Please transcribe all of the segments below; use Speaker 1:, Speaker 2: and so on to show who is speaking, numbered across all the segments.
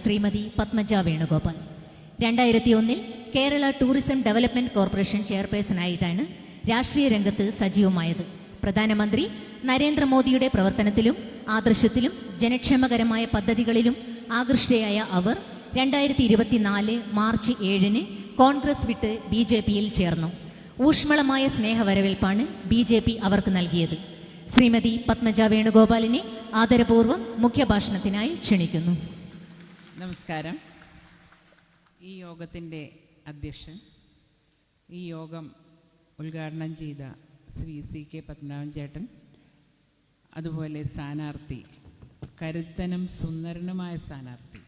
Speaker 1: Shrimati Padmaja Venugopal. 2001 Kerala tourism development corporation ചെയർപേഴ്സണായിട്ടാണ് രാഷ്ട്രീയ രംഗത്ത് സജീവമായത്. പ്രധാനമന്ത്രി നരേന്ദ്രമോദിയുടെ പ്രവർത്തനത്തിലും ആദർശത്തിലും ജനക്ഷേമകരമായ പദ്ധതികളിലും ആകൃഷ്ടയായ അവർ 2024 മാർച്ച് 7 കോൺഗ്രസ് വിട്ട് BJPയിൽ ചേർന്നു. ഊഷ്മളമായ സ്നേഹവരവേൽപ്പാണ് BJP അവർക്ക് നൽകിയത്. ശ്രീമതി പത്മജ വേണുഗോപാലിനെ ആദരപൂർവ്വം മുഖ്യഭാഷണത്തിനായി ക്ഷണിക്കുന്നു.
Speaker 2: നമസ്കാരം. ഈ യോഗത്തിൻ്റെ അധ്യക്ഷൻ, ഈ യോഗം ഉദ്ഘാടനം ചെയ്ത ശ്രീ CK പത്മനാഭൻ ചേട്ടൻ, അതുപോലെ സ്ഥാനാർത്ഥി, കരുത്തനും സുന്ദരനുമായ സ്ഥാനാർത്ഥി,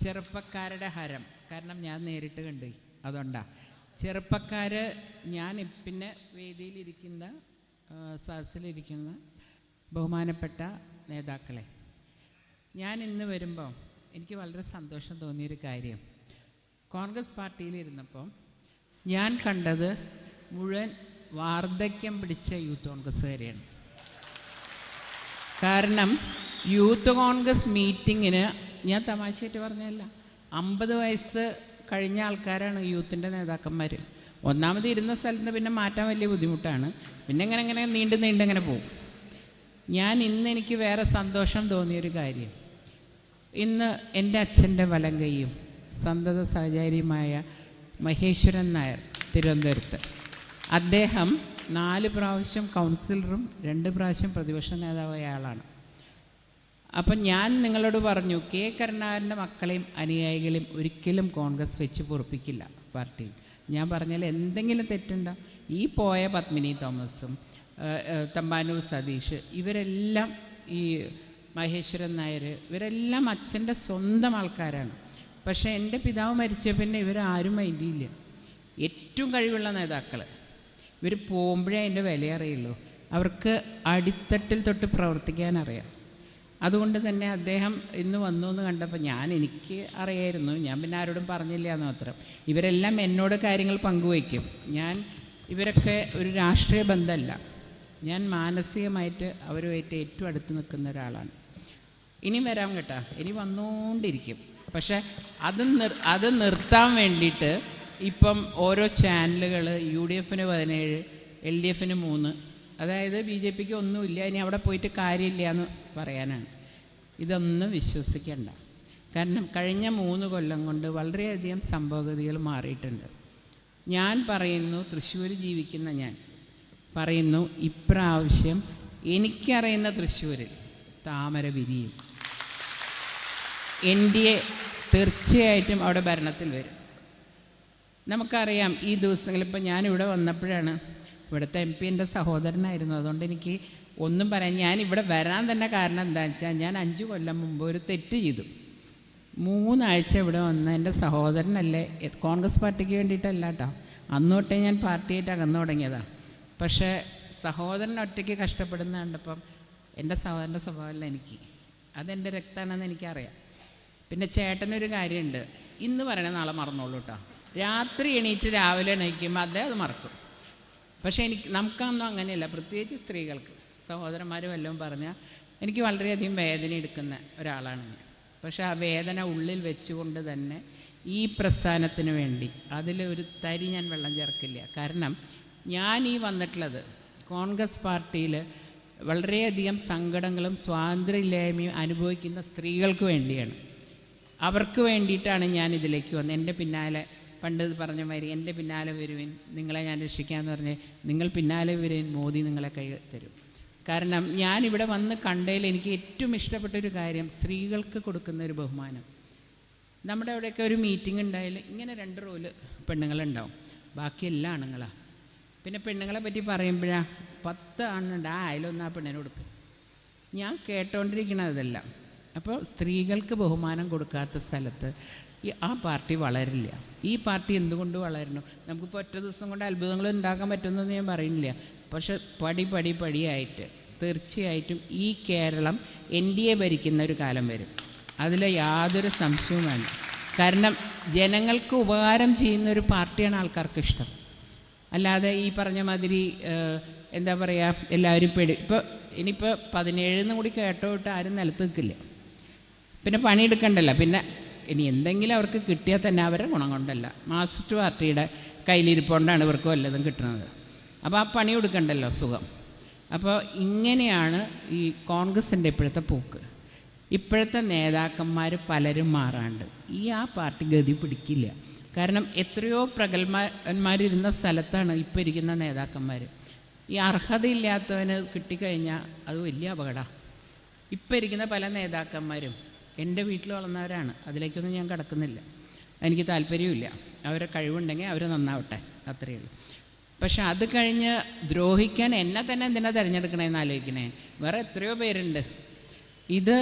Speaker 2: ചെറുപ്പക്കാരുടെ ഹരം. കാരണം ഞാൻ നേരിട്ട് കണ്ടു, അതുകൊണ്ടാണ് ചെറുപ്പക്കാർ. ഞാൻ പിന്നെ വേദിയിലിരിക്കുന്ന സദസ്സിലിരിക്കുന്ന ബഹുമാനപ്പെട്ട നേതാക്കളെ, ഞാൻ ഇന്ന് വരുമ്പോൾ എനിക്ക് വളരെ സന്തോഷം തോന്നിയൊരു കാര്യം, കോൺഗ്രസ് പാർട്ടിയിലിരുന്നപ്പോൾ ഞാൻ കണ്ടത് മുഴുവൻ വാർദ്ധക്യം പിടിച്ച യൂത്ത് കോൺഗ്രസ്സുകാരെയാണ്. കാരണം യൂത്ത് കോൺഗ്രസ് മീറ്റിങ്ങിന്, ഞാൻ തമാശയായിട്ട് പറഞ്ഞതല്ല, 50 വയസ്സ് കഴിഞ്ഞ ആൾക്കാരാണ് യൂത്തിൻ്റെ നേതാക്കന്മാർ. ഒന്നാമത് ഇരുന്ന സ്ഥലത്ത് പിന്നെ മാറ്റാൻ വലിയ ബുദ്ധിമുട്ടാണ്. പിന്നെ ഇങ്ങനെ നീണ്ടിങ്ങനെ പോകും. ഇന്ന് എനിക്ക് വേറെ സന്തോഷം തോന്നിയൊരു കാര്യം, ഇന്ന് എൻ്റെ അച്ഛൻ്റെ വലം കൈയും സന്തത സഹചാരിയുമായ മഹേശ്വരൻ നായർ, തിരുവനന്തപുരത്ത്, അദ്ദേഹം 4 പ്രാവശ്യം കൗൺസിലറും 2 പ്രാവശ്യം പ്രതിപക്ഷ നേതാവായ ആളാണ്. അപ്പം ഞാൻ നിങ്ങളോട് പറഞ്ഞു, കെ കരുണാകരൻ്റെ മക്കളെയും അനുയായികളെയും ഒരിക്കലും കോൺഗ്രസ് വെച്ച് പൊറുപ്പിക്കില്ല പാർട്ടിയിൽ. ഞാൻ പറഞ്ഞാൽ എന്തെങ്കിലും തെറ്റുണ്ടോ? ഈ പോയ പത്മിനി തോമസും തമ്പാനൂർ സതീഷ്, ഇവരെല്ലാം, ഈ മഹേശ്വരൻ നായർ, ഇവരെല്ലാം അച്ഛൻ്റെ സ്വന്തം ആൾക്കാരാണ്. പക്ഷേ എൻ്റെ പിതാവ് മരിച്ച പിന്നെ ഇവരാരും മൈൻഡിയില്ല. ഏറ്റവും കഴിവുള്ള നേതാക്കൾ, ഇവർ പോകുമ്പോഴേ അതിൻ്റെ വില അറിയുള്ളൂ. അവർക്ക് അടിത്തട്ടിൽ തൊട്ട് പ്രവർത്തിക്കാൻ അറിയാം. അതുകൊണ്ട് തന്നെ അദ്ദേഹം ഇന്ന് വന്നു എന്ന് കണ്ടപ്പോൾ എനിക്ക് അറിയായിരുന്നു, ഞാൻ പിന്നെ ആരോടും പറഞ്ഞില്ല എന്ന് മാത്രം. ഇവരെല്ലാം എന്നോട് കാര്യങ്ങൾ പങ്കുവയ്ക്കും. ഇവരൊക്കെ ഒരു രാഷ്ട്രീയ ബന്ധമല്ല, ഞാൻ മാനസികമായിട്ട് അവരുമായിട്ട് ഏറ്റവും അടുത്ത് നിൽക്കുന്ന ഒരാളാണ്. ഇനി വരാം കേട്ടോ, ഇനി വന്നുകൊണ്ടിരിക്കും. പക്ഷേ അത് നിർത്താൻ വേണ്ടിയിട്ട് ഇപ്പം ഓരോ ചാനലുകൾ, UDFന് 17, LDFന് 3, അതായത് BJPക്ക് ഒന്നുമില്ല, ഇനി അവിടെ പോയിട്ട് കാര്യമില്ല എന്ന് പറയാനാണ്. ഇതൊന്നും വിശ്വസിക്കണ്ട. കാരണം കഴിഞ്ഞ 3 കൊല്ലം കൊണ്ട് വളരെയധികം സംഭവഗതികൾ മാറിയിട്ടുണ്ട്. ഞാൻ പറയുന്നു, തൃശ്ശൂർ ജീവിക്കുന്ന ഞാൻ പറയുന്നു, ഇപ്രാവശ്യം എനിക്കറിയുന്ന തൃശ്ശൂരിൽ താമര വിരിയും. NDA തീർച്ചയായിട്ടും അവിടെ ഭരണത്തിൽ വരും. നമുക്കറിയാം ഈ ദിവസങ്ങളിൽ, ഇപ്പം ഞാനിവിടെ വന്നപ്പോഴാണ്, ഇവിടുത്തെ MP എൻ്റെ സഹോദരനായിരുന്നു, അതുകൊണ്ട് എനിക്ക് ഒന്നും പറയാൻ, ഞാനിവിടെ വരാൻ തന്നെ കാരണം എന്താണെന്ന് വെച്ചാൽ, ഞാൻ 5 കൊല്ലം മുമ്പ് ഒരു തെറ്റ് ചെയ്തു. 3 ആഴ്ച ഇവിടെ വന്ന് എൻ്റെ സഹോദരനല്ലേ, കോൺഗ്രസ് പാർട്ടിക്ക് വേണ്ടിയിട്ടല്ല കേട്ടോ, അന്നോട്ടേ ഞാൻ പാർട്ടിയായിട്ട് അകന്നു തുടങ്ങിയതാണ്. പക്ഷേ സഹോദരൻ ഒറ്റയ്ക്ക് കഷ്ടപ്പെടുന്ന കണ്ടപ്പം എൻ്റെ സഹോദരൻ്റെ സ്വഭാവമല്ല എനിക്ക്, അതെൻ്റെ രക്തമാണെന്ന് എനിക്കറിയാം. പിന്നെ ചേട്ടനൊരു കാര്യമുണ്ട്, ഇന്ന് പറയണ നാളെ മറന്നോളൂ കേട്ടോ. രാത്രി എണീറ്റ് രാവിലെ എണീക്കുമ്പോൾ അദ്ദേഹം അത് മറക്കും. പക്ഷേ നമുക്കൊന്നും അങ്ങനെയല്ല, പ്രത്യേകിച്ച് സ്ത്രീകൾക്ക്. സഹോദരന്മാർ വല്ലതും പറഞ്ഞാൽ എനിക്ക് വളരെയധികം വേദന എടുക്കുന്ന ഒരാളാണ് ഞാൻ. പക്ഷേ ആ വേദന ഉള്ളിൽ വെച്ചുകൊണ്ട് തന്നെ ഈ പ്രസ്ഥാനത്തിന് വേണ്ടി അതിലൊരു തരി ഞാൻ വെള്ളം ചേർക്കില്ല. കാരണം ഞാൻ വന്നിട്ടുള്ളത് കോൺഗ്രസ് പാർട്ടിയിൽ വളരെയധികം സങ്കടങ്ങളും സ്വാതന്ത്ര്യമില്ലായ്മയും അനുഭവിക്കുന്ന സ്ത്രീകൾക്ക് വേണ്ടിയാണ്. അവർക്ക് വേണ്ടിയിട്ടാണ് ഞാൻ ഇതിലേക്ക് വന്നത്. എൻ്റെ പിന്നാലെ, പണ്ട് പറഞ്ഞ മാതിരി, എൻ്റെ പിന്നാലെ വരുവിൻ, നിങ്ങളെ ഞാൻ രക്ഷിക്കാമെന്ന് പറഞ്ഞ് നിങ്ങൾ പിന്നാലെ വരുവിൻ, മോദി നിങ്ങളെ കൈ തരും. കാരണം ഞാനിവിടെ വന്ന് കണ്ടതിൽ എനിക്ക് ഏറ്റവും ഇഷ്ടപ്പെട്ടൊരു കാര്യം, സ്ത്രീകൾക്ക് കൊടുക്കുന്ന ഒരു ബഹുമാനം. നമ്മുടെ അവിടെയൊക്കെ ഒരു മീറ്റിംഗ് ഉണ്ടായാൽ ഇങ്ങനെ 2 റോല് പെണ്ണുങ്ങളുണ്ടാവും, ബാക്കി എല്ലാ ആണുങ്ങളാണ്. പിന്നെ പെണ്ണുങ്ങളെ പറ്റി പറയുമ്പോഴാണ് 10 ആണുണ്ട്, അതിലൊന്ന് ആ പെണ്ണിനെ കൊടുക്കും. ഞാൻ കേട്ടോണ്ടിരിക്കണതല്ല. അപ്പോൾ സ്ത്രീകൾക്ക് ബഹുമാനം കൊടുക്കാത്ത സ്ഥലത്ത് ആ പാർട്ടി വളരില്ല. ഈ പാർട്ടി എന്തുകൊണ്ട് വളരണം? നമുക്കിപ്പോൾ ഒറ്റ ദിവസം കൊണ്ട് അത്ഭുതങ്ങൾ ഉണ്ടാക്കാൻ പറ്റുമെന്ന് ഞാൻ പറയുന്നില്ല. പക്ഷെ പടിയായിട്ട് തീർച്ചയായിട്ടും ഈ കേരളം NDA ഭരിക്കുന്ന ഒരു കാലം വരും, അതിൽ യാതൊരു സംശയവും വേണ്ട. കാരണം ജനങ്ങൾക്ക് ഉപകാരം ചെയ്യുന്നൊരു പാർട്ടിയാണ് ആൾക്കാർക്ക് ഇഷ്ടം. അല്ലാതെ ഈ പറഞ്ഞ മാതിരി എന്താ പറയുക, എല്ലാവരും ഇപ്പോൾ ഇനിയിപ്പോൾ 17 കൂടി കേട്ടോട്ട് ആരും നിലത്ത് നിൽക്കില്ല. പിന്നെ പണിയെടുക്കണ്ടല്ലോ. പിന്നെ ഇനി എന്തെങ്കിലും അവർക്ക് കിട്ടിയാൽ തന്നെ അവരുടെ ഗുണം കൊണ്ടല്ല, മാർക്സിസ്റ്റ് പാർട്ടിയുടെ കയ്യിലിരിപ്പോണ്ടാണ് ഇവർക്ക് വല്ലതും കിട്ടുന്നത്. അപ്പോൾ ആ പണി കൊടുക്കണ്ടല്ലോ, സുഖം. അപ്പോൾ ഇങ്ങനെയാണ് ഈ കോൺഗ്രസിൻ്റെ ഇപ്പോഴത്തെ പോക്ക്. ഇപ്പോഴത്തെ നേതാക്കന്മാർ പലരും മാറാണ്ട് ആ പാർട്ടി ഗതി പിടിക്കില്ല. കാരണം എത്രയോ പ്രഗത്ഭന്മാരിരുന്ന സ്ഥലത്താണ് ഇപ്പോൾ ഇരിക്കുന്ന നേതാക്കന്മാർ. ഈ അർഹതയില്ലാത്തവന് കിട്ടിക്കഴിഞ്ഞാൽ അത് വലിയ അപകടമാണ്. ഇപ്പം ഇരിക്കുന്ന പല നേതാക്കന്മാരും എൻ്റെ വീട്ടിൽ വളർന്നവരാണ്, അതിലേക്കൊന്നും ഞാൻ കടക്കുന്നില്ല, എനിക്ക് താല്പര്യമില്ല. അവരെ കഴിവുണ്ടെങ്കിൽ അവർ നന്നാവട്ടെ, അത്രയേ ഉള്ളൂ. പക്ഷെ അത് കഴിഞ്ഞ് ദ്രോഹിക്കാൻ എന്നെ തന്നെ എന്തിനാ തിരഞ്ഞെടുക്കണേന്ന് ആലോചിക്കണേ. വേറെ എത്രയോ പേരുണ്ട്. ഇത്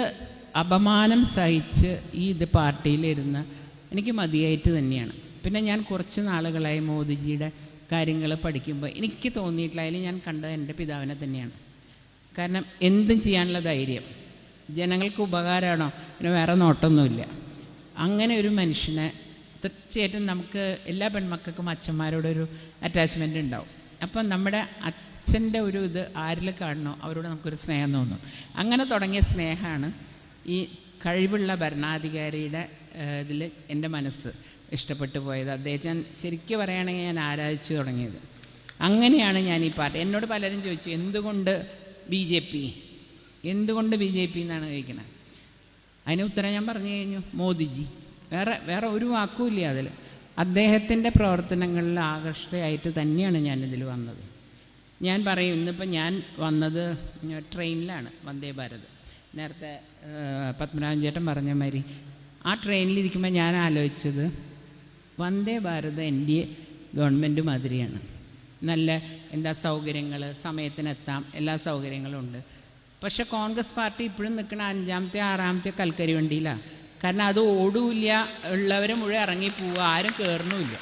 Speaker 2: അപമാനം സഹിച്ച് ഇത് പാർട്ടിയിലിരുന്ന് എനിക്ക് മതിയായിട്ട് തന്നെയാണ്. പിന്നെ ഞാൻ കുറച്ച് നാളുകളായി മോദിജിയുടെ കാര്യങ്ങൾ പഠിക്കുമ്പോൾ എനിക്ക് തോന്നിയിട്ടില്ല, അതിൽ ഞാൻ കണ്ടത് എൻ്റെ പിതാവിനെ തന്നെയാണ്. കാരണം എന്തും ചെയ്യാനുള്ള ധൈര്യം, ജനങ്ങൾക്ക് ഉപകാരമാണോ പിന്നെ വേറെ നോട്ടമൊന്നുമില്ല. അങ്ങനെ ഒരു മനുഷ്യനെ തീർച്ചയായിട്ടും നമുക്ക് എല്ലാ പെൺമക്കൾക്കും അച്ഛന്മാരോടൊരു അറ്റാച്ച്മെൻ്റ് ഉണ്ടാവും. അപ്പം നമ്മുടെ അച്ഛൻ്റെ ഒരു ഇത് ആരിൽ കാണണോ അവരോട് നമുക്കൊരു സ്നേഹം തോന്നും. അങ്ങനെ തുടങ്ങിയ സ്നേഹമാണ് ഈ കഴിവുള്ള ഭരണാധികാരിയുടെ ഇതിൽ എൻ്റെ മനസ്സ് ഇഷ്ടപ്പെട്ടു പോയത്. അദ്ദേഹത്തെ ഞാൻ ശരിക്കും പറയുകയാണെങ്കിൽ ഞാൻ ആരാധിച്ചു തുടങ്ങിയത്. അങ്ങനെയാണ് ഞാൻ ഈ പാർട്ടി. എന്നോട് പലരും ചോദിച്ചു എന്തുകൊണ്ട് ബി ജെ പി എന്നാണ് ചോദിക്കുന്നത്. അതിന് ഉത്തരം ഞാൻ പറഞ്ഞു കഴിഞ്ഞു, മോദിജി. വേറെ ഒരു വാക്കുമില്ല അതിൽ. അദ്ദേഹത്തിൻ്റെ പ്രവർത്തനങ്ങളിൽ ആകർഷകമായിട്ട് തന്നെയാണ് ഞാനിതിൽ വന്നത്. ഞാൻ പറയും, ഇന്നിപ്പോൾ ഞാൻ വന്നത് ട്രെയിനിലാണ്, വന്ദേ ഭാരത്. നേരത്തെ പത്മനാഭൻ ചേട്ടൻ പറഞ്ഞ മാതിരി ആ ട്രെയിനിലിരിക്കുമ്പോൾ ഞാൻ ആലോചിച്ചത് വന്ദേ ഭാരത് എൻ.ഡി.എ ഗവൺമെൻറ് മാതിരിയാണ്. നല്ല സൗകര്യങ്ങൾ, സമയത്തിനെത്താം, എല്ലാ സൗകര്യങ്ങളും ഉണ്ട്. പക്ഷെ കോൺഗ്രസ് പാർട്ടി ഇപ്പോഴും നിൽക്കുന്ന 5ാമത്തെ 6ാമത്തെ കൽക്കരി വണ്ടിയിലാണ്. കാരണം അത് ഓടുമില്ല, ഉള്ളവരെ മുഴുവൻ ഇറങ്ങിപ്പോവുക, ആരും കയറണമില്ല.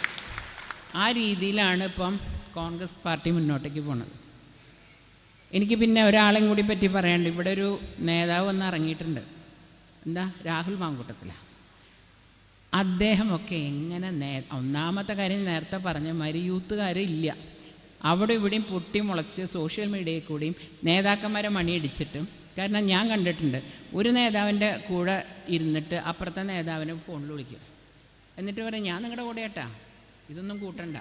Speaker 2: ആ രീതിയിലാണ് ഇപ്പം കോൺഗ്രസ് പാർട്ടി മുന്നോട്ടേക്ക് പോണത്. എനിക്ക് പിന്നെ ഒരാളെയും കൂടി പറ്റി പറയാനുണ്ട്. ഇവിടെ ഒരു നേതാവ് വന്ന് ഇറങ്ങിയിട്ടുണ്ട്, രാഹുൽ മാങ്കൂട്ടത്തിലാണ്. അദ്ദേഹമൊക്കെ എങ്ങനെ ഒന്നാമത്തെ കാര്യം നേരത്തെ പറഞ്ഞ മാതിരി യൂത്തുകാരില്ല. അവിടെ ഇവിടെയും പൊട്ടി മുളച്ച് സോഷ്യൽ മീഡിയയിൽ കൂടിയും നേതാക്കന്മാരെ മണിയടിച്ചിട്ടും. കാരണം ഞാൻ കണ്ടിട്ടുണ്ട്, ഒരു നേതാവിൻ്റെ കൂടെ ഇരുന്നിട്ട് അപ്പുറത്തെ നേതാവിനെ ഫോണിൽ വിളിക്കും, എന്നിട്ട് പറയും ഞാൻ നിങ്ങളുടെ കൂടെ ഏട്ടാ, ഇതൊന്നും കൂട്ടണ്ട.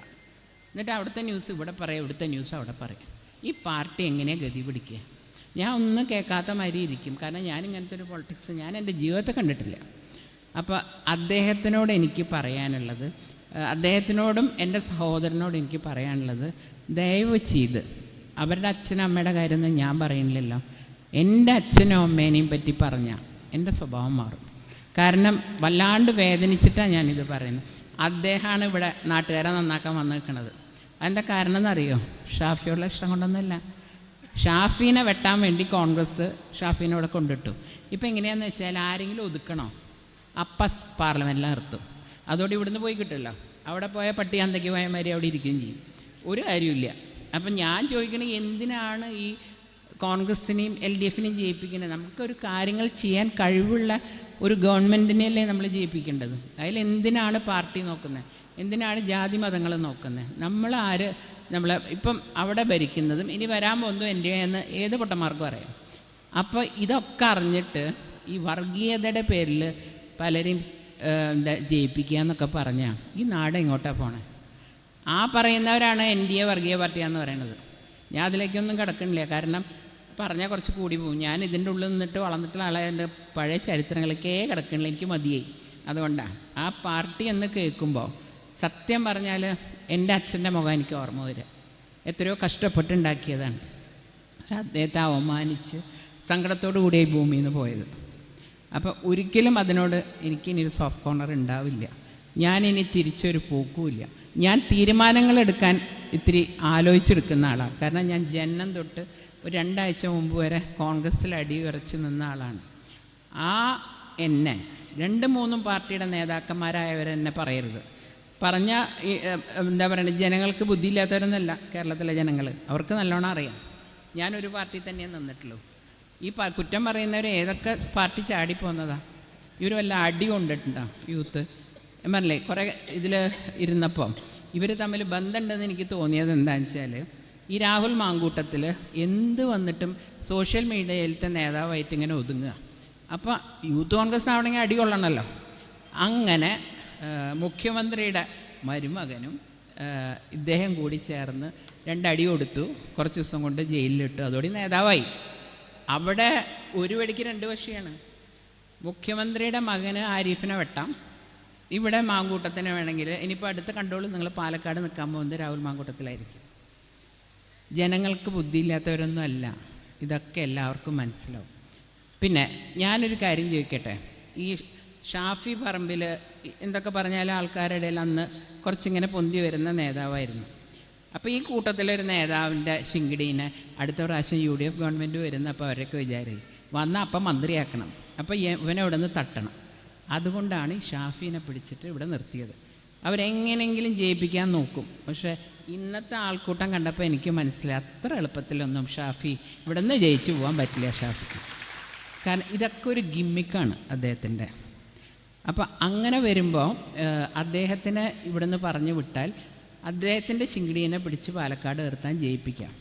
Speaker 2: എന്നിട്ട് അവിടുത്തെ ന്യൂസ് ഇവിടെ പറയും, ഇവിടുത്തെ ന്യൂസ് അവിടെ പറയും. ഈ പാർട്ടി എങ്ങനെയാണ് ഗതി പിടിക്കുക? ഞാൻ ഒന്നും കേൾക്കാത്ത മാതിരി ഇരിക്കും. കാരണം ഞാൻ ഇങ്ങനത്തെ ഒരു പൊളിറ്റിക്സ് ഞാൻ എൻ്റെ ജീവിതത്തെ കണ്ടിട്ടില്ല. അപ്പോൾ അദ്ദേഹത്തിനോട് എനിക്ക് പറയാനുള്ളത്, അദ്ദേഹത്തിനോടും എൻ്റെ സഹോദരനോടും എനിക്ക് പറയാനുള്ളത്, ദയവ് ചെയ്ത് അവരുടെ അച്ഛനും അമ്മയുടെ കാര്യമൊന്നും ഞാൻ പറയുന്നില്ലല്ലോ, എൻ്റെ അച്ഛനും അമ്മേനെയും പറ്റി പറഞ്ഞാൽ എൻ്റെ സ്വഭാവം മാറും. കാരണം വല്ലാണ്ട് വേദനിച്ചിട്ടാണ് ഞാനിത് പറയുന്നത്. അദ്ദേഹമാണ് ഇവിടെ നാട്ടുകാരെ നന്നാക്കാൻ വന്ന് നിൽക്കുന്നത്. അതിൻ്റെ കാരണം എന്നറിയോ? ഷാഫിയോടുള്ള ഇഷ്ടം കൊണ്ടൊന്നുമില്ല. ഷാഫീനെ വെട്ടാൻ വേണ്ടി കോൺഗ്രസ് ഷാഫീനെ ഇവിടെ കൊണ്ടിട്ടു. ഇപ്പം എങ്ങനെയാണെന്ന് വെച്ചാൽ ആരെങ്കിലും ഒതുക്കണോ അപ്പം പാർലമെൻറ്റിൽ നിർത്തും. അതോടെ ഇവിടുന്ന് പോയി കിട്ടുമല്ലോ. അവിടെ പോയ പട്ടി അന്തയ്ക്ക് പോയ മാതിരി അവിടെ ഇരിക്കുകയും ചെയ്യും. ഒരു കാര്യമില്ല. അപ്പം ഞാൻ ചോദിക്കണത്, എന്തിനാണ് ഈ കോൺഗ്രസിനെയും LDFനെയും ജയിപ്പിക്കുന്നത്? നമുക്കൊരു കാര്യങ്ങൾ ചെയ്യാൻ കഴിവുള്ള ഒരു ഗവൺമെൻറ്റിനെയല്ലേ നമ്മൾ ജയിപ്പിക്കേണ്ടത്. അതിലെന്തിനാണ് പാർട്ടി നോക്കുന്നത്? എന്തിനാണ് ജാതി മതങ്ങൾ നോക്കുന്നത്? നമ്മളെ ഇപ്പം അവിടെ ഭരിക്കുന്നതും ഇനി വരാൻ പോകുന്നതും എൻ്റെ എന്ന് ഏത് പൊട്ടന്മാർക്കും അറിയാം. അപ്പോൾ ഇതൊക്കെ അറിഞ്ഞിട്ട് ഈ വർഗീയതയുടെ പേരിൽ പലരെയും ജയിപ്പിക്കുക എന്നൊക്കെ പറഞ്ഞാൽ ഈ നാട് എങ്ങോട്ടാണ് പോണേ? ആ പറയുന്നവരാണ് NDA വർഗീയ പാർട്ടിയാന്ന് പറയുന്നത്. ഞാൻ അതിലേക്കൊന്നും കിടക്കണില്ല. കാരണം പറഞ്ഞാൽ കുറച്ച് കൂടി പോകും. ഞാൻ ഇതിൻ്റെ ഉള്ളിൽ നിന്നിട്ട് വളർന്നിട്ടുള്ള ആളെ എൻ്റെ പഴയ ചരിത്രങ്ങളിലേക്കേ കിടക്കണില്ല, എനിക്ക് മതിയായി. അതുകൊണ്ടാണ് ആ പാർട്ടി എന്ന് കേൾക്കുമ്പോൾ സത്യം പറഞ്ഞാൽ എൻ്റെ അച്ഛൻ്റെ മുഖം എനിക്ക് ഓർമ്മ വരിക. എത്രയോ കഷ്ടപ്പെട്ടുണ്ടാക്കിയതാണ്. പക്ഷെ അദ്ദേഹത്തെ അവമാനിച്ച് സങ്കടത്തോടു കൂടിയായി ഭൂമിയിൽ നിന്ന് പോയത്. അപ്പോൾ ഒരിക്കലും അതിനോട് എനിക്കിനി ഒരു സോഫ്റ്റ് കോർണർ ഉണ്ടാവില്ല. ഞാനിനി തിരിച്ചൊരു പോക്കുമില്ല. ഞാൻ തീരുമാനങ്ങളെടുക്കാൻ ഇത്തിരി ആലോചിച്ചെടുക്കുന്ന ആളാണ്. കാരണം ഞാൻ ജനനം തൊട്ട് ഒരു 2 ആഴ്ച മുമ്പ് വരെ കോൺഗ്രസ്സിൽ അടിയുറച്ച് നിന്ന ആളാണ്. എന്നെ 2-3 പാർട്ടിയുടെ നേതാക്കന്മാരായവരെന്നെ പറയരുത്. പറഞ്ഞാൽ എന്താ പറയുക, ജനങ്ങൾക്ക് ബുദ്ധിയില്ലാത്തവരൊന്നുമല്ല കേരളത്തിലെ ജനങ്ങൾ, അവർക്ക് നല്ലോണം അറിയാം. ഞാനൊരു പാർട്ടി തന്നെയാണ് നിന്നിട്ടുള്ളൂ. ഈ കുറ്റം പറയുന്നവർ ഏതൊക്കെ പാർട്ടി ചാടിപ്പോന്നതാ? ഇവർ വല്ല അടി കൊണ്ടിട്ടുണ്ടോ യൂത്ത്? പറഞ്ഞില്ലേ, കുറേ ഇതിൽ ഇരുന്നപ്പം ഇവർ തമ്മിൽ ബന്ധമുണ്ടെന്ന് എനിക്ക് തോന്നിയത് എന്താണെന്ന് വെച്ചാൽ, ഈ രാഹുൽ മാങ്കൂട്ടത്തിൽ എന്ത് വന്നിട്ടും സോഷ്യൽ മീഡിയയിലത്തെ നേതാവായിട്ട് ഇങ്ങനെ ഒതുങ്ങുക. അപ്പോൾ യൂത്ത് കോൺഗ്രസ് ആവണമെങ്കിൽ അടി കൊള്ളണമല്ലോ. അങ്ങനെ മുഖ്യമന്ത്രിയുടെ മരുമകനും ഇദ്ദേഹം കൂടി ചേർന്ന് 2 അടി കൊടുത്തു. കുറച്ച് ദിവസം കൊണ്ട് ജയിലിലിട്ടു. അതോടെ നേതാവായി. അവിടെ ഒരു വെടിക്ക് 2 പക്ഷിയാണ്. മുഖ്യമന്ത്രിയുടെ മകന് ആരിഫിനെ വെട്ടാം, ഇവിടെ മാങ്കൂട്ടത്തിന് വേണമെങ്കിൽ. ഇനിയിപ്പോൾ അടുത്ത കണ്ടോളൂ, നിങ്ങൾ പാലക്കാട് നിൽക്കാൻ പോകുന്നത് രാഹുൽ മാങ്കൂട്ടത്തിലായിരിക്കും. ജനങ്ങൾക്ക് ബുദ്ധിയില്ലാത്തവരൊന്നും അല്ല, ഇതൊക്കെ എല്ലാവർക്കും മനസ്സിലാവും. പിന്നെ ഞാനൊരു കാര്യം ചോദിക്കട്ടെ, ഈ ഷാഫി പറമ്പിൽ എന്തൊക്കെ പറഞ്ഞാലും ആൾക്കാരുടെ ഇടയിൽ അന്ന് കുറച്ചിങ്ങനെ പൊന്തി വരുന്ന നേതാവായിരുന്നു. അപ്പോൾ ഈ കൂട്ടത്തിലൊരു നേതാവിൻ്റെ ശിങ്കിടീനെ അടുത്ത പ്രാവശ്യം UDF ഗവൺമെൻറ് വരുന്നപ്പോൾ അവരൊക്കെ വിചാരിക്കും വന്നാൽ അപ്പം മന്ത്രിയാക്കണം, അപ്പോൾ ഇവനെ ഇവിടെ നിന്ന് തട്ടണം. അതുകൊണ്ടാണ് ഈ ഷാഫീനെ പിടിച്ചിട്ട് ഇവിടെ നിർത്തിയത്. അവരെങ്ങനെയെങ്കിലും ജയിപ്പിക്കാൻ നോക്കും. പക്ഷേ ഇന്നത്തെ ആൾക്കൂട്ടം കണ്ടപ്പോൾ എനിക്ക് മനസ്സിലായി അത്ര എളുപ്പത്തിലൊന്നും ഷാഫി ഇവിടെ നിന്ന് ജയിച്ചു പോകാൻ പറ്റില്ല ഷാഫിക്ക്. കാരണം ഇതൊക്കെ ഒരു ഗിമ്മിക്കാണ് അദ്ദേഹത്തിൻ്റെ. അപ്പോൾ അങ്ങനെ വരുമ്പോൾ അദ്ദേഹത്തിനെ ഇവിടെ നിന്ന് പറഞ്ഞു വിട്ടാൽ അദ്ദേഹത്തിൻ്റെ ശിങ്കിടീനെ പിടിച്ച് പാലക്കാട് നിർത്താൻ ജയിപ്പിക്കാം.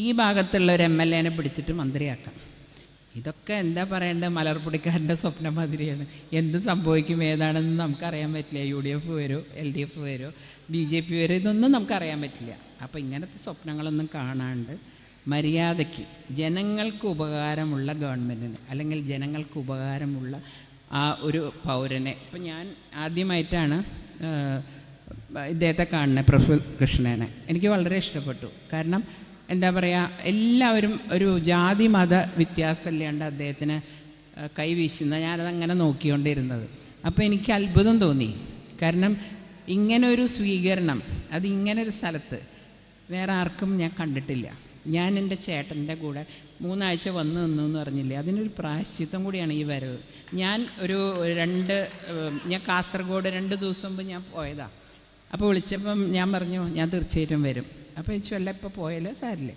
Speaker 2: ഈ ഭാഗത്തുള്ള ഒരു MLA പിടിച്ചിട്ട് മന്ത്രിയാക്കാം. ഇതൊക്കെ എന്താ പറയേണ്ടത്, മലർപ്പൊടിക്കാരൻ്റെ സ്വപ്നം മാതിരിയാണ്. എന്ത് സംഭവിക്കും ഏതാണെന്ന് നമുക്കറിയാൻ പറ്റില്ല. UDF വരുമോ, LDF വരുമോ, BJP വരുമോ, ഇതൊന്നും നമുക്കറിയാൻ പറ്റില്ല. അപ്പോൾ ഇങ്ങനത്തെ സ്വപ്നങ്ങളൊന്നും കാണാണ്ട് മര്യാദയ്ക്ക് ജനങ്ങൾക്ക് ഉപകാരമുള്ള ഗവൺമെൻറ്റിന് അല്ലെങ്കിൽ ജനങ്ങൾക്ക് ഉപകാരമുള്ള ആ ഒരു പൗരനെ. ഇപ്പം ഞാൻ ആദ്യമായിട്ടാണ് ഇദ്ദേഹത്തെ കാണുന്നത്, പ്രഫുൽ കൃഷ്ണനെ. എനിക്ക് വളരെ ഇഷ്ടപ്പെട്ടു. കാരണം എന്താ പറയുക, എല്ലാവരും ഒരു ജാതി മത വ്യത്യാസമില്ലാണ്ട് അദ്ദേഹത്തിന് കൈവീശുന്ന, ഞാനതങ്ങനെ നോക്കിക്കൊണ്ടിരുന്നത്. അപ്പോൾ എനിക്ക് അത്ഭുതം തോന്നി. കാരണം ഇങ്ങനൊരു സ്വീകരണം അതിങ്ങനൊരു സ്ഥലത്ത് വേറെ ആർക്കും ഞാൻ കണ്ടിട്ടില്ല. ഞാൻ എൻ്റെ ചേട്ടൻ്റെ കൂടെ 3 ആഴ്ച വന്നു നിന്നു എന്ന് പറഞ്ഞില്ലേ, അതിനൊരു പ്രായശ്ചിത്തം കൂടിയാണ് ഈ വരവ്. ഞാൻ ഞാൻ കാസർഗോഡ് 2 ദിവസം മുമ്പ് ഞാൻ പോയതാണ്. അപ്പോൾ വിളിച്ചപ്പം ഞാൻ പറഞ്ഞു ഞാൻ തീർച്ചയായിട്ടും വരും. അപ്പോൾ ചോദിച്ചു അല്ല ഇപ്പോൾ പോയാലോ സാരില്ലേ,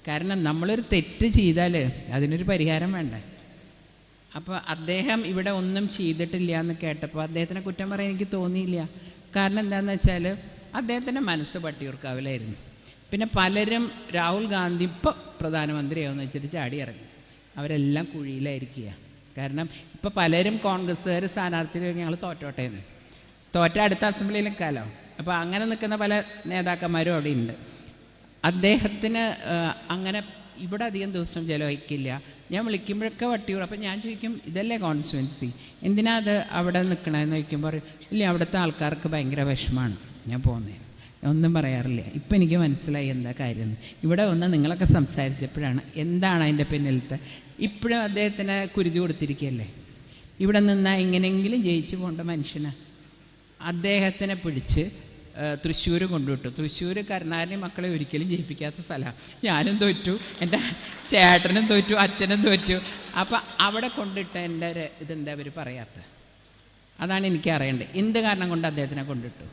Speaker 2: കാരണം നമ്മളൊരു തെറ്റ് ചെയ്താൽ അതിനൊരു പരിഹാരം വേണ്ടേ. അപ്പോൾ അദ്ദേഹം ഇവിടെ ഒന്നും ചെയ്തിട്ടില്ല എന്ന് കേട്ടപ്പോൾ അദ്ദേഹത്തിനെ കുറ്റം പറയാൻ എനിക്ക് തോന്നിയില്ല. കാരണം എന്താണെന്ന് വെച്ചാൽ അദ്ദേഹത്തിൻ്റെ മനസ്സ് വട്ടിയൂർക്കാവിലായിരുന്നു. പിന്നെ പലരും രാഹുൽ ഗാന്ധി ഇപ്പോൾ പ്രധാനമന്ത്രിയാവുമെന്ന് വെച്ചിട്ട് ചാടി ഇറങ്ങി. അവരെല്ലാം കുഴിയിലായിരിക്കുക. കാരണം ഇപ്പോൾ പലരും കോൺഗ്രസ്സുകാർ സ്ഥാനാർത്ഥികൾ ഞങ്ങൾ തോറ്റോട്ടേന്ന്, തോറ്റ അടുത്ത അസംബ്ലിയിൽ നിൽക്കാമല്ലോ. അപ്പോൾ അങ്ങനെ നിൽക്കുന്ന പല നേതാക്കന്മാരും അവിടെ ഉണ്ട്. അദ്ദേഹത്തിന് അങ്ങനെ ഇവിടെ അധികം ദിവസം ചിലവഴിക്കില്ല. ഞാൻ വിളിക്കുമ്പോഴൊക്കെ വട്ടിയൂർ. അപ്പോൾ ഞാൻ ചോദിക്കും ഇതല്ലേ കോൺസ്റ്റിറ്റ്യുവൻസി, എന്തിനാ അത് അവിടെ നിൽക്കണമെന്ന് ചോദിക്കുമ്പോൾ ഇല്ല അവിടുത്തെ ആൾക്കാർക്ക് ഭയങ്കര വിഷമമാണ് ഞാൻ പോകുന്നതിന്. ഒന്നും പറയാറില്ല. ഇപ്പം എനിക്ക് മനസ്സിലായി എന്താ കാര്യം. ഇവിടെ വന്ന് നിങ്ങളൊക്കെ സംസാരിച്ചപ്പോഴാണ് എന്താണ് അതിൻ്റെ പിന്നിലത്തെ. ഇപ്പോഴും അദ്ദേഹത്തിന് കുരുതി കൊടുത്തിരിക്കുകയല്ലേ. ഇവിടെ നിന്നാൽ എങ്ങനെയെങ്കിലും ജയിച്ചു പോകേണ്ട മനുഷ്യന് അദ്ദേഹത്തിനെ പിടിച്ച് തൃശ്ശൂർ കൊണ്ടുവിട്ടു. തൃശ്ശൂർ കരുണാകരനെ മക്കളെ ഒരിക്കലും ജയിപ്പിക്കാത്ത സ്ഥലമാണ്. ഞാനും തോറ്റു, എൻ്റെ ചേട്ടനും തോറ്റു, അച്ഛനും തോറ്റു. അപ്പം അവിടെ കൊണ്ടിട്ട് എൻ്റെ ഇതെന്താ അവർ പറയാത്തത്, അതാണ് എനിക്ക് അറിയേണ്ടത്. എന്ത് കാരണം കൊണ്ട് അദ്ദേഹത്തിനെ കൊണ്ടിട്ടു?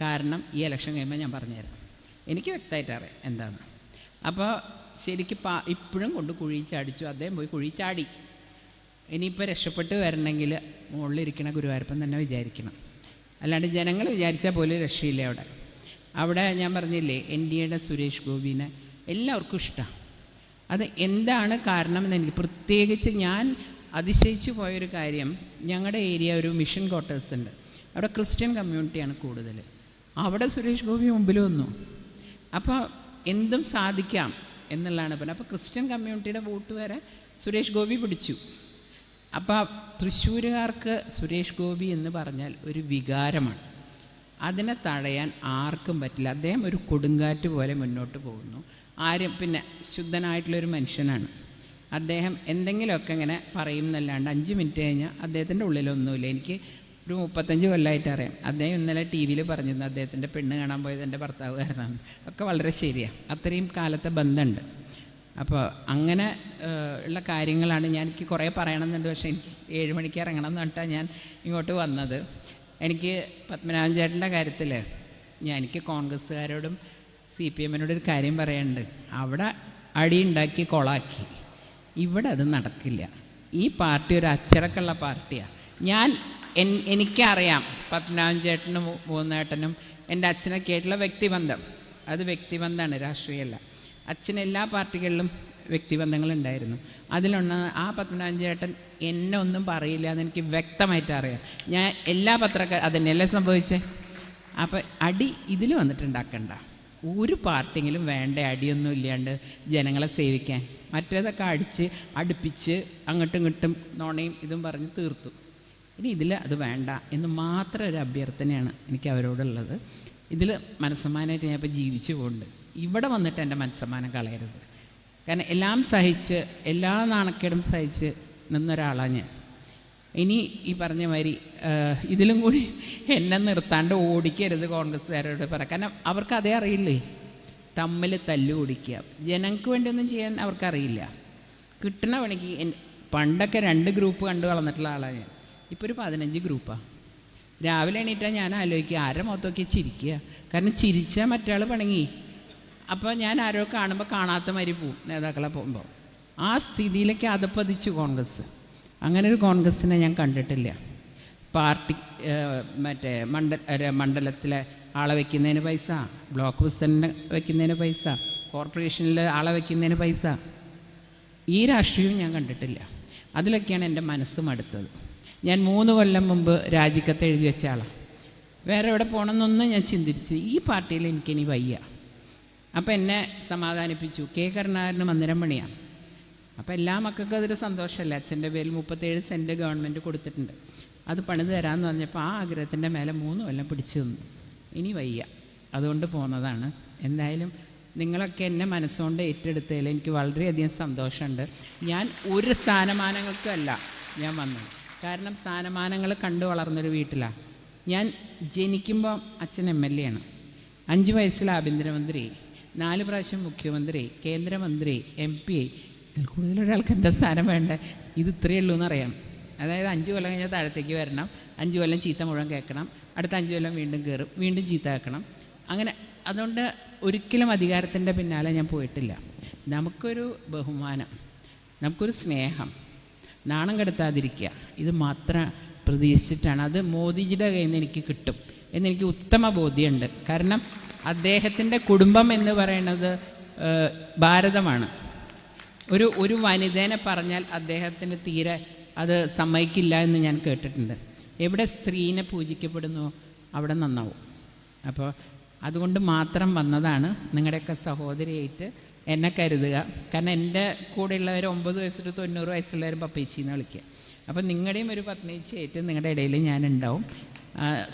Speaker 2: കാരണം ഈ ഇലക്ഷൻ കഴിയുമ്പോൾ ഞാൻ പറഞ്ഞുതരാം, എനിക്ക് വ്യക്തമായിട്ട് അറിയാം എന്താണെന്ന്. അപ്പോൾ ശരിക്കും ഇപ്പോഴും കൊണ്ട് കുഴി ചാടിച്ചു. അദ്ദേഹം പോയി കുഴി ചാടി. ഇനിയിപ്പോൾ രക്ഷപ്പെട്ട് വരണമെങ്കിൽ മുകളിലിരിക്കണ ഗുരുവായൂരപ്പൻ തന്നെ വിചാരിക്കണം, അല്ലാണ്ട് ജനങ്ങൾ വിചാരിച്ചാൽ പോലും രക്ഷയില്ല. അവിടെ ഞാൻ പറഞ്ഞില്ലേ NDAയുടെ സുരേഷ് ഗോപിനെ എല്ലാവർക്കും ഇഷ്ടമാണ്. അത് എന്താണ് കാരണം എന്ന് എനിക്ക് പ്രത്യേകിച്ച് ഞാൻ അതിശയിച്ചു പോയൊരു കാര്യം, ഞങ്ങളുടെ ഏരിയ ഒരു മിഷൻ ക്വാർട്ടേഴ്സ് ഉണ്ട്. അവിടെ ക്രിസ്ത്യൻ കമ്മ്യൂണിറ്റിയാണ് കൂടുതൽ. അവിടെ സുരേഷ് ഗോപി മുമ്പിൽ വന്നു. അപ്പോൾ എന്തും സാധിക്കാം എന്നുള്ളതാണ് പറഞ്ഞത്. അപ്പോൾ ക്രിസ്ത്യൻ കമ്മ്യൂണിറ്റിയുടെ വോട്ട് വരെ സുരേഷ് ഗോപി പിടിച്ചു. അപ്പോൾ തൃശ്ശൂരുകാർക്ക് സുരേഷ് ഗോപി എന്ന് പറഞ്ഞാൽ ഒരു വികാരമാണ്. അതിനെ തടയാൻ ആർക്കും പറ്റില്ല. അദ്ദേഹം ഒരു കൊടുങ്കാറ്റ് പോലെ മുന്നോട്ട് പോകുന്നു. ആരും പിന്നെ ശുദ്ധനായിട്ടുള്ളൊരു മനുഷ്യനാണ് അദ്ദേഹം. എന്തെങ്കിലുമൊക്കെ ഇങ്ങനെ പറയും എന്നല്ലാണ്ട് 5 മിനിറ്റ് കഴിഞ്ഞാൽ അദ്ദേഹത്തിൻ്റെ ഉള്ളിലൊന്നുമില്ല. എനിക്ക് ഒരു 35 കൊല്ലമായിട്ട് അറിയാം. അദ്ദേഹം ഇന്നലെ TV പറഞ്ഞിരുന്നു അദ്ദേഹത്തിൻ്റെ പെണ്ണ് കാണാൻ പോയത് എൻ്റെ ഭർത്താവുകാരനാണ്. ഒക്കെ വളരെ ശരിയാണ്. അത്രയും കാലത്തെ ബന്ധമുണ്ട്. അപ്പോൾ അങ്ങനെ ഉള്ള കാര്യങ്ങളാണ്. എനിക്ക് കുറേ പറയണമെന്നുണ്ട്, പക്ഷേ എനിക്ക് 7 മണിക്ക് ഇറങ്ങണം എന്ന് പറഞ്ഞിട്ടാണ് ഞാൻ ഇങ്ങോട്ട് വന്നത്. എനിക്ക് പത്മനാഭൻ ചേട്ടൻ്റെ കാര്യത്തിൽ എനിക്ക് കോൺഗ്രസ്സുകാരോടും CPM-നോടും ഒരു കാര്യം പറയാനുണ്ട്. അവിടെ അടിയുണ്ടാക്കി കൊളാക്കി, ഇവിടെ അത് നടക്കില്ല. ഈ പാർട്ടി ഒരു അച്ചടക്കമുള്ള പാർട്ടിയാണ്. എനിക്കറിയാം പത്മനാഭൻ ചേട്ടനും മൂന്നേട്ടനും എൻ്റെ അച്ഛനൊക്കെ ആയിട്ടുള്ള വ്യക്തിബന്ധം. അത് വ്യക്തിബന്ധമാണ്, രാഷ്ട്രീയമല്ല. അച്ഛൻ എല്ലാ പാർട്ടികളിലും വ്യക്തിബന്ധങ്ങളുണ്ടായിരുന്നു. അതിലൊന്ന് ആ പത്മനാഭൻ ചേട്ടൻ എന്നെ ഒന്നും പറയില്ല എന്ന് എനിക്ക് വ്യക്തമായിട്ട് അറിയാം. ഞാൻ എല്ലാ അതന്നെയല്ലേ സംഭവിച്ചേ. അപ്പം അടി ഇതിൽ വന്നിട്ടുണ്ടാക്കണ്ട, ഒരു പാർട്ടിയെങ്കിലും വേണ്ട അടിയൊന്നും ഇല്ലാണ്ട് ജനങ്ങളെ സേവിക്കാൻ. മറ്റേതൊക്കെ അടുപ്പിച്ച് അങ്ങോട്ടും ഇങ്ങോട്ടും നോണയും ഇതും പറഞ്ഞ് തീർത്തു. ഇനി ഇതിൽ അത് വേണ്ട എന്ന് മാത്രം ഒരു അഭ്യർത്ഥനയാണ് എനിക്ക് അവരോടുള്ളത്. ഇതിൽ മനസ്സമാനമായിട്ട് ഞാൻ ഇപ്പോൾ ജീവിച്ചു പോകുന്നുണ്ട്. ഇവിടെ വന്നിട്ട് എൻ്റെ മനസ്സമാനം കളയരുത്. കാരണം എല്ലാം സഹിച്ച്, എല്ലാ നാണക്കേടും സഹിച്ച് നിന്നൊരാളാണ് ഞാൻ. ഇനി ഈ പറഞ്ഞ മാതിരി ഇതിലും കൂടി എന്നെ നിർത്താണ്ട് ഓടിക്കരുത് കോൺഗ്രസ്സുകാരോട് പറയാം. കാരണം അവർക്ക് അതേ അറിയില്ലേ, തമ്മിൽ തല്ലു ഓടിക്കുക. ജനങ്ങൾക്ക് വേണ്ടിയൊന്നും ചെയ്യാൻ അവർക്കറിയില്ല. കിട്ടണ പണിക്ക് പണ്ടൊക്കെ 2 ഗ്രൂപ്പ് കണ്ടു വളർന്നിട്ടുള്ള ആളാണ് ഞാൻ. ഇപ്പോൾ ഒരു 15 ഗ്രൂപ്പാണ്. രാവിലെ എണീറ്റാൽ ഞാൻ ആലോചിക്കുക, ആരെ മുഖത്തൊക്കെ ചിരിക്കുക. കാരണം ചിരിച്ചാൽ മറ്റയാൾ പിണങ്ങി. അപ്പോൾ ഞാൻ ആരോ കാണുമ്പോൾ കാണാത്ത മാതിരി പോവും, നേതാക്കളെ പോകുമ്പോൾ. ആ സ്ഥിതിയിലേക്ക് അതപ്പതിച്ചു കോൺഗ്രസ്. അങ്ങനെ ഒരു കോൺഗ്രസ്സിനെ ഞാൻ കണ്ടിട്ടില്ല. പാർട്ടി മറ്റേ മണ്ഡലത്തിലെ ആളെ വയ്ക്കുന്നതിന് പൈസ, ബ്ലോക്ക് പ്രസിഡൻറ്റിനെ വയ്ക്കുന്നതിന് പൈസ, കോർപ്പറേഷനിൽ ആളെ വയ്ക്കുന്നതിന് പൈസ, ഈ രാഷ്ട്രീയവും ഞാൻ കണ്ടിട്ടില്ല. അതിലൊക്കെയാണ് എൻ്റെ മനസ്സ് മടുത്തത്. ഞാൻ 3 കൊല്ലം മുമ്പ് രാജിക്കത്ത് എഴുതി വെച്ച ആളാണ്. വേറെ എവിടെ പോകണമെന്നൊന്നും ഞാൻ ചിന്തിച്ച് ഈ പാർട്ടിയിൽ എനിക്കിനി വയ്യ. അപ്പം എന്നെ സമാധാനിപ്പിച്ചു. കെ കരുണാകരന് മന്ദിരം പണിയാണ്. അപ്പോൾ എല്ലാ മക്കൾക്കും അതൊരു സന്തോഷമല്ലേ. അച്ഛൻ്റെ പേരിൽ 37 സെൻറ്റ് ഗവൺമെൻറ് കൊടുത്തിട്ടുണ്ട്. അത് പണിത് തരാമെന്ന് പറഞ്ഞപ്പോൾ ആ ആഗ്രഹത്തിൻ്റെ മേലെ 3 കൊല്ലം പിടിച്ചു നിന്നു. ഇനി വയ്യ, അതുകൊണ്ട് പോകുന്നതാണ്. എന്തായാലും നിങ്ങളൊക്കെ എന്നെ മനസ്സുകൊണ്ട് ഏറ്റെടുത്തതിൽ എനിക്ക് വളരെയധികം സന്തോഷമുണ്ട്. ഞാൻ ഒരു സ്ഥാനമാനങ്ങൾക്കല്ല ഞാൻ വന്നത്. കാരണം സ്ഥാനമാനങ്ങൾ കണ്ടു വളർന്നൊരു വീട്ടിലാണ് ഞാൻ. ജനിക്കുമ്പോൾ അച്ഛൻ MLA ആണ്. 5 വയസ്സിൽ ആഭ്യന്തരമന്ത്രി, 4 പ്രാവശ്യം മുഖ്യമന്ത്രി, കേന്ദ്രമന്ത്രി, MP. ഇതിൽ കൂടുതലൊരാൾക്ക് എന്താ സ്ഥാനം വേണ്ടേ? ഇത് ഇത്രയേ ഉള്ളൂ എന്നറിയാം. അതായത് 5 കൊല്ലം കഴിഞ്ഞാൽ താഴത്തേക്ക് വരണം, 5 കൊല്ലം ചീത്ത മുഴുവൻ കേൾക്കണം, അടുത്ത 5 കൊല്ലം വീണ്ടും കയറും, വീണ്ടും ചീത്ത കേൾക്കണം. അങ്ങനെ അതുകൊണ്ട് ഒരിക്കലും അധികാരത്തിൻ്റെ പിന്നാലെ ഞാൻ പോയിട്ടില്ല. നമുക്കൊരു ബഹുമാനം, നമുക്കൊരു സ്നേഹം, നാണം കെടുത്താതിരിക്കുക, ഇത് മാത്രം പ്രതീക്ഷിച്ചിട്ടാണ്. അത് മോദിജിയുടെ കയ്യിൽ നിന്ന് എനിക്ക് കിട്ടും എന്നെനിക്ക് ഉത്തമ ബോധ്യമുണ്ട്. കാരണം അദ്ദേഹത്തിൻ്റെ കുടുംബം എന്ന് പറയുന്നത് ഭാരതമാണ്. ഒരു വനിതേനെ പറഞ്ഞാൽ അദ്ദേഹത്തിന് തീരെ അത് സമ്മതിക്കില്ല എന്ന് ഞാൻ കേട്ടിട്ടുണ്ട്. എവിടെ സ്ത്രീനെ പൂജിക്കപ്പെടുന്നു അവിടെ നന്നാവും. അപ്പോൾ അതുകൊണ്ട് മാത്രം വന്നതാണ്. നിങ്ങളുടെയൊക്കെ സഹോദരിയായിട്ട് എന്നെ കരുതുക. കാരണം എൻ്റെ കൂടെയുള്ളവർ 9 വയസ്സ് to 90 വയസ്സുള്ളവരും പപ്പേച്ചിന്ന് വിളിക്കുക. അപ്പം നിങ്ങളുടെയും ഒരു പത്മേച്ചിയായിട്ട് നിങ്ങളുടെ ഇടയിൽ ഞാനുണ്ടാവും.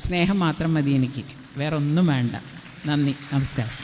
Speaker 2: സ്നേഹം മാത്രം മതി എനിക്ക്, വേറെ ഒന്നും വേണ്ട. നന്ദി, നമസ്കാരം.